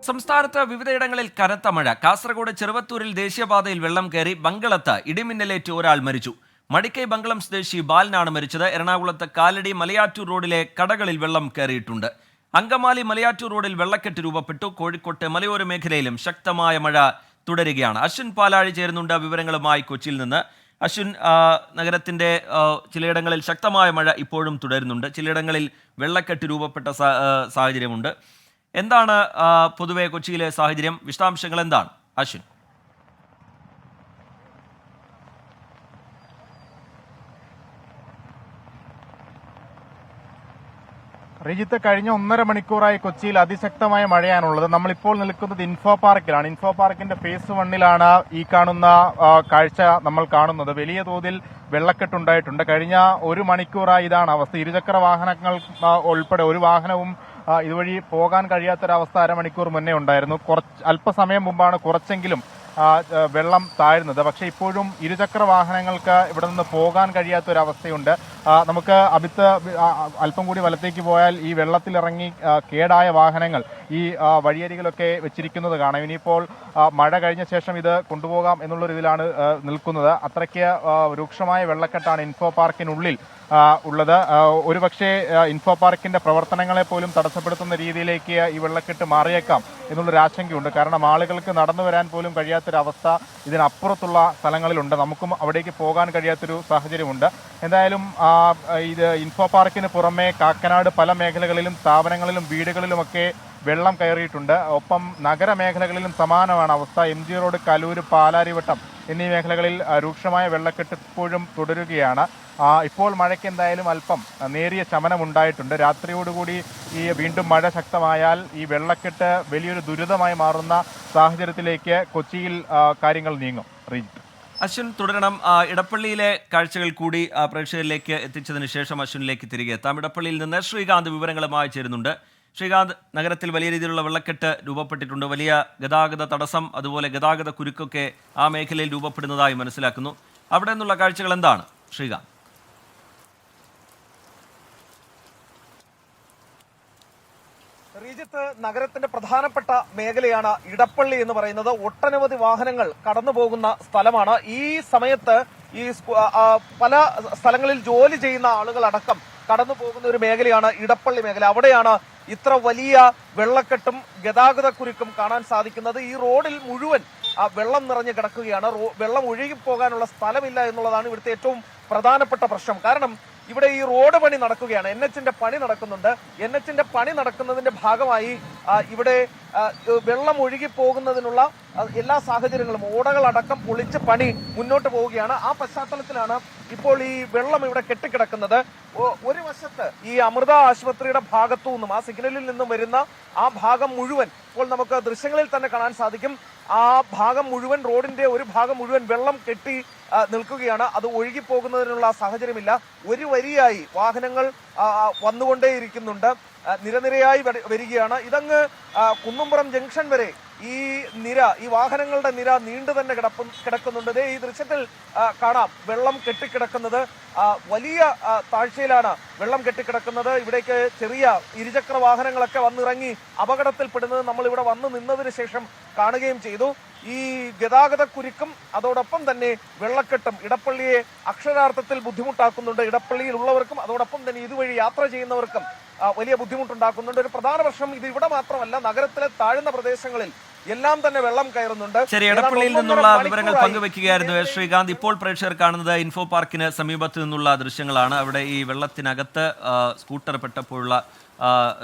സംസ്ഥാനത്ത് വിവിധയിടങ്ങളിൽ കനത്ത മഴ. കാസർഗോഡ് ചെറുവത്തൂരിൽ ദേശീയപാതയിൽ വെള്ളം കയറി. ബംഗളത്ത് ഇടിമിന്നലേറ്റ് ഒരാൾ മരിച്ചു. മടിക്കൈ ബംഗളം സ്വദേശി ബാലനാണ് മരിച്ചത്. എറണാകുളത്ത് കാലടി മലയാറ്റൂർ റോഡിലെ കടകളിൽ വെള്ളം കയറിയിട്ടുണ്ട്. അങ്കമാലി മലയാറ്റൂർ റോഡിൽ വെള്ളക്കെട്ട് രൂപപ്പെട്ടു. കോഴിക്കോട്ട് മലയോര മേഖലയിലും ശക്തമായ മഴ തുടരുകയാണ്. അശ്വിൻ പാലാഴി ചേരുന്നുണ്ട് വിവരങ്ങളുമായി കൊച്ചിയിൽ നിന്ന്. അശ്വിൻ, നഗരത്തിന്റെ ചിലയിടങ്ങളിൽ ശക്തമായ മഴ ഇപ്പോഴും തുടരുന്നുണ്ട്. ചിലയിടങ്ങളിൽ വെള്ളക്കെട്ട് രൂപപ്പെട്ട സാഹചര്യമുണ്ട്. എന്താണ് പൊതുവെ കൊച്ചിയിലെ സാഹചര്യം? വിശദാംശങ്ങൾ എന്താണ് അശ്വിൻ? റിജിത്ത്, കഴിഞ്ഞ 1.5 മണിക്കൂറായി കൊച്ചിയിൽ അതിശക്തമായ മഴയാണുള്ളത്. നമ്മളിപ്പോൾ നിൽക്കുന്നത് ഇൻഫോ പാർക്കിലാണ്. ഇൻഫോ പാർക്കിന്റെ ഫേസ് 1-ലാണ് ഈ കാണുന്ന കാഴ്ച നമ്മൾ കാണുന്നത്. വലിയ തോതിൽ വെള്ളക്കെട്ടുണ്ടായിട്ടുണ്ട്. കഴിഞ്ഞ 1 മണിക്കൂറായി ഇതാണ് അവസ്ഥ. ഇരുചക്ര വാഹനങ്ങൾ ഉൾപ്പെടെ ഒരു വാഹനവും ഇതുവഴി പോകാൻ കഴിയാത്തൊരവസ്ഥ അരമണിക്കൂർ മുന്നേ ഉണ്ടായിരുന്നു. അല്പസമയം മുമ്പാണ് കുറച്ചെങ്കിലും വെള്ളം താഴ്ന്നത്. പക്ഷെ ഇപ്പോഴും ഇരുചക്ര വാഹനങ്ങൾക്ക് ഇവിടെ നിന്ന് പോകാൻ കഴിയാത്തൊരവസ്ഥയുണ്ട്. നമുക്ക് അല്പം കൂടി വലത്തേക്ക് പോയാൽ ഈ വെള്ളത്തിലിറങ്ങി കേടായ വാഹനങ്ങൾ ഈ വഴിയരികിലൊക്കെ വെച്ചിരിക്കുന്നത് കാണാം. ഇനിയിപ്പോൾ മഴ കഴിഞ്ഞ ശേഷം ഇത് കൊണ്ടുപോകാം എന്നുള്ളൊരു ഇതിലാണ് നിൽക്കുന്നത്. അത്രയ്ക്ക് രൂക്ഷമായ വെള്ളക്കെട്ടാണ് ഇൻഫോ പാർക്കിനുള്ളിൽ ഉള്ളത്. ഒരുപക്ഷെ ഇൻഫോ പാർക്കിന്റെ പ്രവർത്തനങ്ങളെ പോലും തടസ്സപ്പെടുത്തുന്ന രീതിയിലേക്ക് ഈ വെള്ളക്കെട്ട് മാറിയേക്കാം എന്നുള്ളൊരു ആശങ്കയുണ്ട്. കാരണം ആളുകൾക്ക് നടന്നു വരാൻ പോലും കഴിയാത്തൊരവസ്ഥ ഇതിനപ്പുറത്തുള്ള സ്ഥലങ്ങളിലുണ്ട്. നമുക്കും അവിടേക്ക് പോകാൻ കഴിയാത്തൊരു സാഹചര്യമുണ്ട്. എന്തായാലും ഇത് ഇൻഫോ പാർക്കിന് പുറമെ കാക്കനാട് പല മേഖലകളിലും സ്ഥാപനങ്ങളിലും വീടുകളിലുമൊക്കെ വെള്ളം കയറിയിട്ടുണ്ട്. ഒപ്പം നഗരമേഖലകളിലും സമാനമാണ് അവസ്ഥ. MG റോഡ്, കലൂര്, പാലാരിവട്ടം എന്നീ മേഖലകളിൽ രൂക്ഷമായ വെള്ളക്കെട്ട് ഇപ്പോഴും തുടരുകയാണ്. ഇപ്പോൾ മഴയ്ക്ക് എന്തായാലും അല്പം നേരിയ ശമനമുണ്ടായിട്ടുണ്ട്. രാത്രിയോടുകൂടി ഈ വീണ്ടും മഴ ശക്തമായാൽ ഈ വെള്ളക്കെട്ട് വലിയൊരു ദുരിതമായി മാറുന്ന സാഹചര്യത്തിലേക്ക് കൊച്ചിയിൽ കാര്യങ്ങൾ നീങ്ങും. അശ്വിൻ, തുടരണം. ഇടപ്പള്ളിയിലെ കാഴ്ചകൾ കൂടി പ്രേക്ഷകരിലേക്ക് എത്തിച്ചതിന് ശേഷം അശ്വിനിലേക്ക് തിരികെ എത്താം. ഇടപ്പള്ളിയിൽ നിന്ന് ശ്രീകാന്ത് വിവരങ്ങളുമായി ചേരുന്നുണ്ട്. ശ്രീകാന്ത്, നഗരത്തിൽ വലിയ രീതിയിലുള്ള വെള്ളക്കെട്ട് രൂപപ്പെട്ടിട്ടുണ്ട്. വലിയ ഗതാഗത തടസ്സം, അതുപോലെ ഗതാഗത കുരുക്കൊക്കെ ആ മേഖലയിൽ രൂപപ്പെടുന്നതായി മനസ്സിലാക്കുന്നു. അവിടെ നിന്നുള്ള കാഴ്ചകൾ എന്താണ് ശ്രീകാന്ത്? ശ്രീജിത്ത്, നഗരത്തിന്റെ പ്രധാനപ്പെട്ട മേഖലയാണ് ഇടപ്പള്ളി എന്ന് പറയുന്നത്. ഒട്ടനവധി വാഹനങ്ങൾ കടന്നു പോകുന്ന സ്ഥലമാണ്. ഈ സമയത്ത് ഈ പല സ്ഥലങ്ങളിൽ ജോലി ചെയ്യുന്ന ആളുകളടക്കം കടന്നു പോകുന്ന ഒരു മേഖലയാണ് ഇടപ്പള്ളി മേഖല. അവിടെയാണ് ഇത്ര വലിയ വെള്ളക്കെട്ടും ഗതാഗതക്കുരുക്കും കാണാൻ സാധിക്കുന്നത്. ഈ റോഡിൽ മുഴുവൻ വെള്ളം നിറഞ്ഞു കിടക്കുകയാണ്. വെള്ളം ഒഴുകിപ്പോകാനുള്ള സ്ഥലമില്ല എന്നുള്ളതാണ് ഇവിടുത്തെ ഏറ്റവും പ്രധാനപ്പെട്ട പ്രശ്നം. കാരണം ഇവിടെ ഈ റോഡ് പണി നടക്കുകയാണ്. NHന്റെ പണി നടക്കുന്നുണ്ട്. NHന്റെ പണി നടക്കുന്നതിന്റെ ഭാഗമായി ഇവിടെ വെള്ളം ഒഴുകി പോകുന്നതിനുള്ള എല്ലാ സാഹചര്യങ്ങളും, ഓടകളടക്കം പൊളിച്ച് പണി മുന്നോട്ട് പോവുകയാണ്. ആ പശ്ചാത്തലത്തിലാണ് ഇപ്പോൾ ഈ വെള്ളം ഇവിടെ കെട്ടിക്കിടക്കുന്നത്. ഒരു വശത്ത് ഈ അമൃത ആശുപത്രിയുടെ ഭാഗത്തു നിന്നും, ആ സിഗ്നലിൽ നിന്നും വരുന്ന ആ ഭാഗം മുഴുവൻ ഇപ്പോൾ നമുക്ക് ദൃശ്യങ്ങളിൽ തന്നെ കാണാൻ സാധിക്കും. ആ ഭാഗം മുഴുവൻ, റോഡിന്റെ ഒരു ഭാഗം മുഴുവൻ വെള്ളം കെട്ടി നിൽക്കുകയാണ്. അത് ഒഴുകിപ്പോകുന്നതിനുള്ള സാഹചര്യമില്ല. ഒരു വരിയായി വാഹനങ്ങൾ വന്നുകൊണ്ടേയിരിക്കുന്നുണ്ട്. നിരനിരയായി വരികയാണ്. ഇതങ്ങ് കുന്നുംപുറം ജംഗ്ഷൻ വരെ ഈ വാഹനങ്ങളുടെ നിര നീണ്ടു തന്നെ കിടക്കുന്നുണ്ട്. ഈ ദൃശ്യത്തിൽ കാണാം വെള്ളം കെട്ടിക്കിടക്കുന്നത്. വലിയ താഴ്ചയിലാണ് വെള്ം കെട്ടിക്കിടക്കുന്നത്. ഇവിടേക്ക് ചെറിയ ഇരുചക്ര വാഹനങ്ങളൊക്കെ വന്നിറങ്ങി അപകടത്തിൽപ്പെടുന്നത് നമ്മൾ ഇവിടെ വന്നു നിന്നതിന് ശേഷം കാണുകയും ചെയ്തു. ഈ ഗതാഗതക്കുരുക്കും അതോടൊപ്പം തന്നെ വെള്ളക്കെട്ടും ഇടപ്പള്ളിയെ അക്ഷരാർത്ഥത്തിൽ ബുദ്ധിമുട്ടാക്കുന്നുണ്ട്. ഇടപ്പള്ളിയിലുള്ളവർക്കും അതോടൊപ്പം തന്നെ ഇതുവഴി യാത്ര ചെയ്യുന്നവർക്കും വലിയ ബുദ്ധിമുട്ടുണ്ടാക്കുന്നുണ്ട്. ഒരു പ്രധാന പ്രശ്നം ഇത് ഇവിടെ മാത്രമല്ല, നഗരത്തിലെ താഴ്ന്ന പ്രദേശങ്ങളിൽ എല്ലാം തന്നെ വെള്ളം കയറുന്നുണ്ട്. ശരി, ഇടപ്പള്ളിയിൽ നിന്നുള്ള വിവരങ്ങൾ പങ്കുവെക്കുകയായിരുന്നു ശ്രീകാന്ത്. ഇപ്പോൾ പ്രേക്ഷകർ കാണുന്നത് ഇൻഫോ പാർക്കിന് സമീപത്ത് നിന്നുള്ള ദൃശ്യങ്ങളാണ്. അവിടെ ഈ വെള്ളത്തിനകത്ത് സ്കൂട്ടർ പെട്ടപ്പോഴുള്ള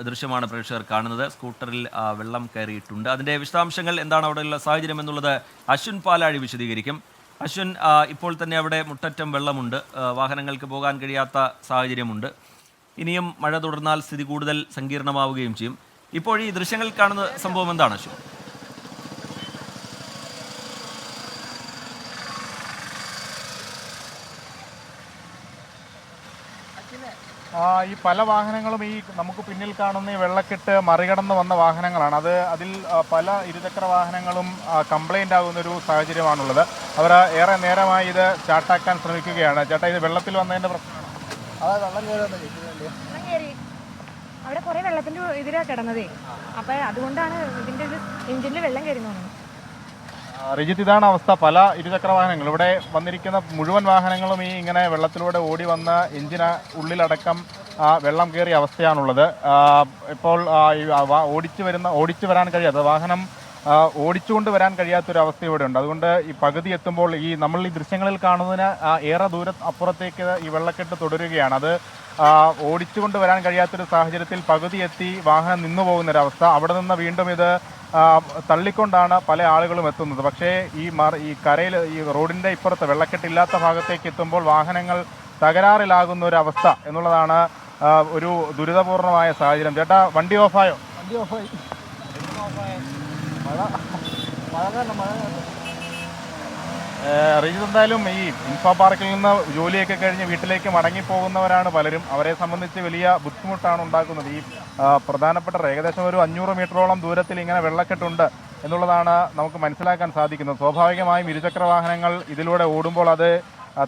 ദൃശ്യമാണ് പ്രേക്ഷകർ കാണുന്നത്. സ്കൂട്ടറിൽ വെള്ളം കയറിയിട്ടുണ്ട്. അതിന്റെ വിശദാംശങ്ങൾ എന്താണ്, അവിടെയുള്ള സാഹചര്യം എന്നുള്ളത് അശ്വിൻ പാലാഴി വിശദീകരിക്കും. അശ്വിൻ, ഇപ്പോൾ തന്നെ അവിടെ മുട്ടറ്റം വെള്ളമുണ്ട്. വാഹനങ്ങൾക്ക് പോകാൻ കഴിയാത്ത സാഹചര്യമുണ്ട്. ഇനിയും മഴ തുടർന്നാൽ സ്ഥിതി കൂടുതൽ സങ്കീർണമാവുകയും ചെയ്യും. ഇപ്പോൾ ഈ ദൃശ്യങ്ങളിൽ കാണുന്ന സംഭവം എന്താണ് അശ്വിൻ? ഈ പല വാഹനങ്ങളും ഈ നമുക്ക് പിന്നിൽ കാണുന്ന ഈ വെള്ളക്കെട്ട് മറികടന്ന് വന്ന വാഹനങ്ങളാണ്. അതിൽ പല ഇരുചക്ര വാഹനങ്ങളും കംപ്ലൈൻ്റ് ആകുന്നൊരു സാഹചര്യമാണുള്ളത്. അവർ ഏറെ നേരമായി ഇത് സ്റ്റാർട്ടാക്കാൻ ശ്രമിക്കുകയാണ്. ചേട്ടാ, ഇത് വെള്ളത്തിൽ വന്നതിൻ്റെ പ്രശ്നമാണ്? അവിടെ കുറെ വെള്ളത്തിന്റെ ഇതിലാ കിടന്നതേ. അപ്പൊ അതുകൊണ്ടാണ് ഇതിന്റെ എഞ്ചിനിൽ വെള്ളം കയറി തോന്നുന്നു. റിജിത്ത്, ഇതാണ് അവസ്ഥ. പല ഇരുചക്ര വാഹനങ്ങൾ ഇവിടെ വന്നിരിക്കുന്ന മുഴുവൻ വാഹനങ്ങളും ഈ ഇങ്ങനെ വെള്ളത്തിലൂടെ ഓടി വന്ന് എഞ്ചിന് ഉള്ളിലടക്കം വെള്ളം കയറിയ അവസ്ഥയാണുള്ളത്. ഇപ്പോൾ ഓടിച്ചു വരാൻ കഴിയാത്ത വാഹനം ഓടിച്ചുകൊണ്ട് വരാൻ കഴിയാത്തൊരു അവസ്ഥ ഇവിടെ ഉണ്ട്. അതുകൊണ്ട് ഈ പകുതി എത്തുമ്പോൾ നമ്മൾ ഈ ദൃശ്യങ്ങളിൽ കാണുന്നതിന് ഏറെ അപ്പുറത്തേക്ക് ഈ വെള്ളക്കെട്ട് തുടരുകയാണ്. അത് ഓടിച്ചുകൊണ്ട് വരാൻ കഴിയാത്തൊരു സാഹചര്യത്തിൽ പകുതി എത്തി വാഹനം നിന്നു പോകുന്നൊരവസ്ഥ. അവിടെ നിന്ന് വീണ്ടും ഇത് തള്ളിക്കൊണ്ടാണ് പല ആളുകളും എത്തുന്നത്. പക്ഷേ ഈ കരയിൽ ഈ റോഡിന്റെ ഇപ്പുറത്ത് വെള്ളക്കെട്ടില്ലാത്ത ഭാഗത്തേക്ക് എത്തുമ്പോൾ വാഹനങ്ങൾ തകരാറിലാകുന്ന ഒരു അവസ്ഥ എന്നുള്ളതാണ് ഒരു ദുരിതപൂർണമായ സാഹചര്യം. ചേട്ടാ, വണ്ടി ഓഫായോ? വണ്ടി ഓഫായി. റിജിത്ത്, എന്തായാലും ഈ ഇൻഫോ പാർക്കിൽ നിന്ന് ജോലിയൊക്കെ കഴിഞ്ഞ് വീട്ടിലേക്ക് മടങ്ങിപ്പോകുന്നവരാണ് പലരും. അവരെ സംബന്ധിച്ച് വലിയ ബുദ്ധിമുട്ടാണ് ഉണ്ടാക്കുന്നത്. ഈ പ്രധാനപ്പെട്ട ഏകദേശം ഒരു 500 മീറ്ററോളം ദൂരത്തിൽ ഇങ്ങനെ വെള്ളക്കെട്ടുണ്ട് എന്നുള്ളതാണ് നമുക്ക് മനസ്സിലാക്കാൻ സാധിക്കുന്നത്. സ്വാഭാവികമായും ഇരുചക്ര വാഹനങ്ങൾ ഇതിലൂടെ ഓടുമ്പോൾ അത്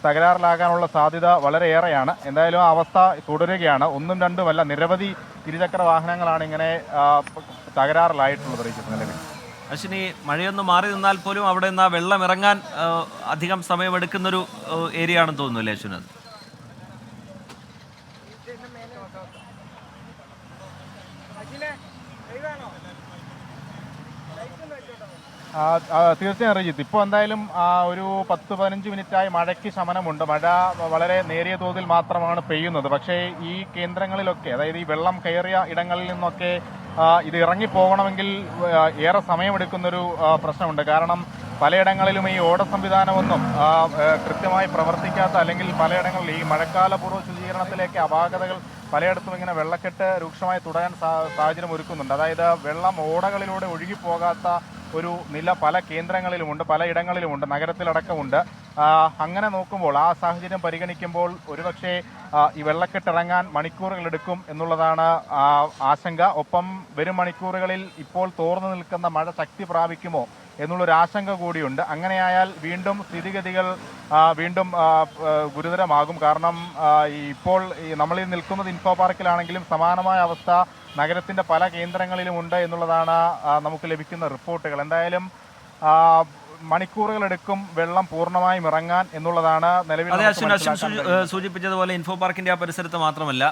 തകരാറിലാകാനുള്ള സാധ്യത വളരെയേറെയാണ്. എന്തായാലും ആ അവസ്ഥ തുടരുകയാണ്. ഒന്നും രണ്ടുമല്ല, നിരവധി ഇരുചക്ര വാഹനങ്ങളാണ് ഇങ്ങനെ തകരാറിലായിട്ടുള്ളത്. റിജിത്ത്, നിലവിൽ അശ്വിനി, മഴയൊന്ന് മാറി നിന്നാൽ പോലും അവിടെ നിന്ന് വെള്ളം ഇറങ്ങാൻ അധികം സമയമെടുക്കുന്നൊരു ഏരിയ ആണെന്ന് തോന്നുന്നു അല്ലേ അശ്വിൻ? തീർച്ചയായും റിജിത്ത്, ഇപ്പോൾ എന്തായാലും ഒരു 10-15 മിനിറ്റായി മഴയ്ക്ക് ശമനമുണ്ട്. മഴ വളരെ നേരിയ തോതിൽ മാത്രമാണ് പെയ്യുന്നത്. പക്ഷേ ഈ കേന്ദ്രങ്ങളിലൊക്കെ, അതായത് ഈ വെള്ളം കയറിയ ഇടങ്ങളിൽ നിന്നൊക്കെ ഇത് ഇറങ്ങിപ്പോകണമെങ്കിൽ ഏറെ സമയമെടുക്കുന്നൊരു പ്രശ്നമുണ്ട്. കാരണം പലയിടങ്ങളിലും ഈ ഓട സംവിധാനമൊന്നും കൃത്യമായി പ്രവർത്തിക്കാത്ത, അല്ലെങ്കിൽ പലയിടങ്ങളിൽ ഈ മഴക്കാലപൂർവ്വ ശുചീകരണത്തിലേക്ക് അപാകതകൾ പലയിടത്തും ഇങ്ങനെ വെള്ളക്കെട്ട് രൂക്ഷമായി തുടരാൻ സാഹചര്യം ഒരുക്കുന്നുണ്ട്. അതായത് വെള്ളം ഓടകളിലൂടെ ഒഴുകിപ്പോകാത്ത ഒരു നില പല കേന്ദ്രങ്ങളിലുമുണ്ട്, പലയിടങ്ങളിലുമുണ്ട്, നഗരത്തിലടക്കമുണ്ട്. അങ്ങനെ നോക്കുമ്പോൾ ആ സാഹചര്യം പരിഗണിക്കുമ്പോൾ ഒരുപക്ഷെ ഈ വെള്ളക്കെട്ടിറങ്ങാൻ മണിക്കൂറുകളെടുക്കും എന്നുള്ളതാണ് ആശങ്ക. ഒപ്പം വരും മണിക്കൂറുകളിൽ ഇപ്പോൾ തോർന്നു നിൽക്കുന്ന മഴ ശക്തി പ്രാപിക്കുമോ എന്നുള്ളൊരു ആശങ്ക കൂടിയുണ്ട്. അങ്ങനെയായാൽ വീണ്ടും സ്ഥിതിഗതികൾ വീണ്ടും ഗുരുതരമാകും. കാരണം ഇപ്പോൾ നമ്മളിൽ നിൽക്കുന്നത് ഇൻഫോ പാർക്കിലാണെങ്കിലും സമാനമായ അവസ്ഥ നഗരത്തിന്റെ പല കേന്ദ്രങ്ങളിലുമുണ്ട് എന്നുള്ളതാണ് നമുക്ക് ലഭിക്കുന്ന റിപ്പോർട്ടുകൾ. എന്തായാലും മണിക്കൂറുകളെടുക്കും വെള്ളം പൂർണ്ണമായും ഇറങ്ങാൻ എന്നുള്ളതാണ് നിലവിൽ. അതെ അശ്വിൻ സൂചിപ്പിച്ചതുപോലെ ഇൻഫോ പാർക്കിന്റെ ആ പരിസരത്ത് മാത്രമല്ല,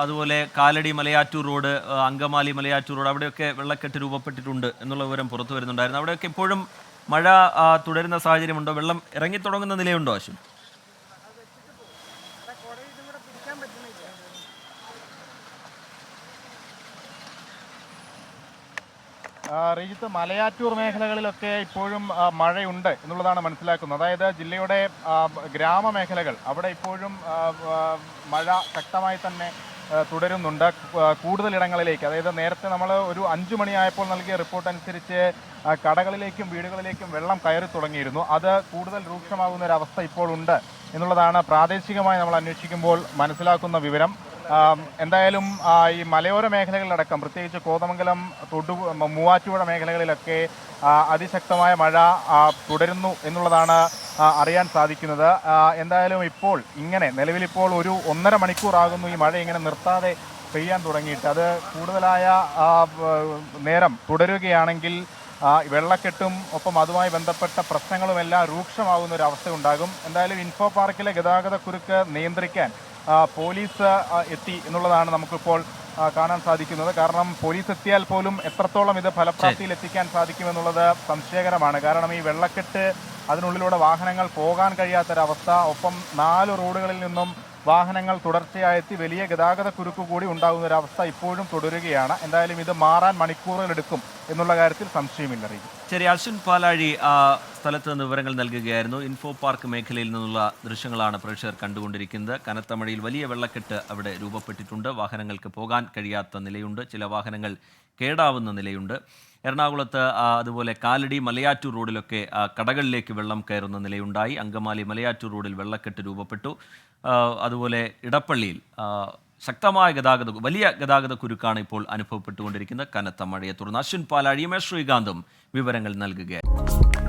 അതുപോലെ കാലടി മലയാറ്റൂർ റോഡ്, അങ്കമാലി മലയാറ്റൂർ റോഡ്, അവിടെയൊക്കെ വെള്ളക്കെട്ട് രൂപപ്പെട്ടിട്ടുണ്ട് എന്നുള്ള വിവരം പുറത്തു വരുന്നുണ്ടായിരുന്നു. അവിടെയൊക്കെ ഇപ്പോഴും മഴ തുടരുന്ന സാഹചര്യമുണ്ടോ? വെള്ളം ഇറങ്ങിത്തുടങ്ങുന്ന നിലയുണ്ടോ അശ്വിൻ? റിജിത്ത്, മലയാറ്റൂർ മേഖലകളിലൊക്കെ ഇപ്പോഴും മഴയുണ്ട് എന്നുള്ളതാണ് മനസ്സിലാക്കുന്നത്. അതായത് ജില്ലയുടെ ഗ്രാമമേഖലകൾ, അവിടെ ഇപ്പോഴും മഴ ശക്തമായി തന്നെ തുടരുന്നുണ്ട്. കൂടുതൽ ഇടങ്ങളിലേക്ക്, അതായത് നേരത്തെ നമ്മൾ ഒരു 5 മണിയായപ്പോൾ നൽകിയ റിപ്പോർട്ട് അനുസരിച്ച് കടകളിലേക്കും വീടുകളിലേക്കും വെള്ളം കയറി തുടങ്ങിയിരുന്നു. അത് കൂടുതൽ രൂക്ഷമാകുന്ന ഒരു അവസ്ഥ ഇപ്പോൾ ഉണ്ട് എന്നുള്ളതാണ് പ്രാദേശികമായി നമ്മൾ അന്വേഷിക്കുമ്പോൾ മനസ്സിലാക്കുന്ന വിവരം. എന്തായാലും ഈ മലയോര മേഖലകളിലടക്കം, പ്രത്യേകിച്ച് കോതമംഗലം, മൂവാറ്റുപുഴ മേഖലകളിലൊക്കെ അതിശക്തമായ മഴ തുടരുന്നു എന്നുള്ളതാണ് അറിയാൻ സാധിക്കുന്നത്. എന്തായാലും ഇപ്പോൾ നിലവിലിപ്പോൾ ഒരു 1.5 മണിക്കൂറാകുന്നു ഈ മഴ ഇങ്ങനെ നിർത്താതെ പെയ്യാൻ തുടങ്ങിയിട്ട്. അത് കൂടുതലായ നേരം തുടരുകയാണെങ്കിൽ വെള്ളക്കെട്ടും ഒപ്പം അതുമായി ബന്ധപ്പെട്ട പ്രശ്നങ്ങളുമെല്ലാം രൂക്ഷമാകുന്ന ഒരു അവസ്ഥ ഉണ്ടാകും. എന്തായാലും ഇൻഫോ പാർക്കിലെ ഗതാഗത കുരുക്ക് നിയന്ത്രിക്കാൻ പോലീസ് എത്തി എന്നുള്ളതാണ് നമുക്കിപ്പോൾ കാണാൻ സാധിക്കുന്നത്. കാരണം പോലീസ് എത്തിയാൽ പോലും എത്രത്തോളം ഇത് ഫലപ്രാപ്തിയിൽ എത്തിക്കാൻ സാധിക്കുമെന്നുള്ളത് സംശയകരമാണ്. കാരണം ഈ വെള്ളക്കെട്ട്, അതിനുള്ളിലൂടെ വാഹനങ്ങൾ പോകാൻ കഴിയാത്തൊരവസ്ഥ, ഒപ്പം 4 റോഡുകളിൽ നിന്നും വാഹനങ്ങൾ തുടർച്ചയായെത്തി വലിയ ഗതാഗത കുരുക്ക് കൂടി ഉണ്ടാകുന്ന ഒരു അവസ്ഥ ഇപ്പോഴും തുടരുകയാണ്. എന്തായാലും ഇത് മാറാൻ മണിക്കൂറുകൾ എടുക്കും എന്നുള്ള കാര്യത്തിൽ സംശയമില്ല. ശരി, അശ്വിൻ പാലാഴി സ്ഥലത്ത് നിന്ന് വിവരങ്ങൾ നൽകുകയായിരുന്നു. ഇൻഫോ പാർക്ക് മേഖലയിൽ നിന്നുള്ള ദൃശ്യങ്ങളാണ് പ്രേക്ഷകർ കണ്ടുകൊണ്ടിരിക്കുന്നത്. കനത്ത മഴയിൽ വലിയ വെള്ളക്കെട്ട് അവിടെ രൂപപ്പെട്ടിട്ടുണ്ട്. വാഹനങ്ങൾക്ക് പോകാൻ കഴിയാത്ത നിലയുണ്ട്. ചില വാഹനങ്ങൾ കേടാവുന്ന നിലയുണ്ട്. എറണാകുളത്ത് അതുപോലെ കാലടി മലയാറ്റൂർ റോഡിലൊക്കെ കടകളിലേക്ക് വെള്ളം കയറുന്ന നിലയുണ്ടായി. അങ്കമാലി മലയാറ്റൂർ റോഡിൽ വെള്ളക്കെട്ട് രൂപപ്പെട്ടു. അതുപോലെ ഇടപ്പള്ളിയിൽ ശക്തമായ വലിയ ഗതാഗത കുരുക്കാണ് ഇപ്പോൾ അനുഭവപ്പെട്ടുകൊണ്ടിരിക്കുന്നത് കനത്ത മഴയെ തുടർന്ന്. അശ്വിൻ പാലാഴിയും ശ്രീകാന്തും വിവരങ്ങൾ നൽകുകയായിരുന്നു.